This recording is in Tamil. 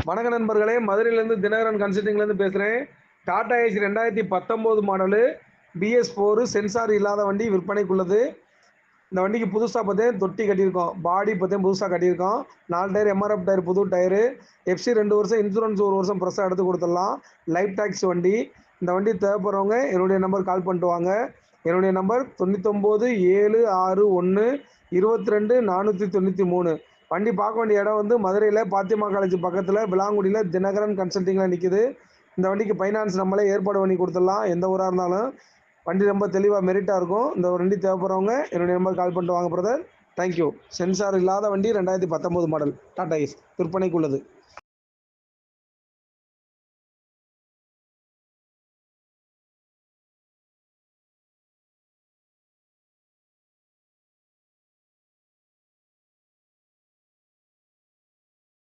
வணக்க நண்பர்களே, மதுரையிலேருந்து தினகரன் கன்சல்டிங்லேருந்து பேசுகிறேன். Tata AC 2019 model BS4 sensor இல்லாத வண்டி விற்பனைக்குள்ளது. இந்த வண்டிக்கு புதுசாக பார்த்தேன் தொட்டி கட்டியிருக்கோம், பாடி பார்த்தேன் புதுசாக கட்டியிருக்கோம். 4 டயர் MRF டயர், புது டயரு, FC 2 வருஷம், இன்சூரன்ஸ் 1 வருஷம் ப்ரெஸ்ஸாக எடுத்து கொடுத்துடலாம். லைஃப் டேக்ஸ் வண்டி. இந்த வண்டி தேவைப்படுறவங்க என்னுடைய நம்பர் கால் பண்ணிட்டு வாங்க. என்னுடைய நம்பர் 997612 22493. வண்டி பார்க்க வேண்டிய இடம் வந்து மதுரையில் பாத்திமா காலேஜ் பக்கத்தில் விளாங்குடியில் தினகரன் கன்சல்டிங்கில் நிற்கிது. இந்த வண்டிக்கு ஃபைனான்ஸ் நம்மளே ஏற்பாடு பண்ணி கொடுத்துடலாம். எந்த ஊராக இருந்தாலும் வண்டி ரொம்ப தெளிவாக மெரிட்டாக இருக்கும். இந்த வண்டி தேவைப்படுறவங்க என்னுடைய நம்பர் கால் பண்ணிட்டு வாங்க பிரதர். தேங்க்யூ. சென்சார் இல்லாத வண்டி 2019 மாடல் டாடா ஏஸ் விற்பனைக்குள்ளது.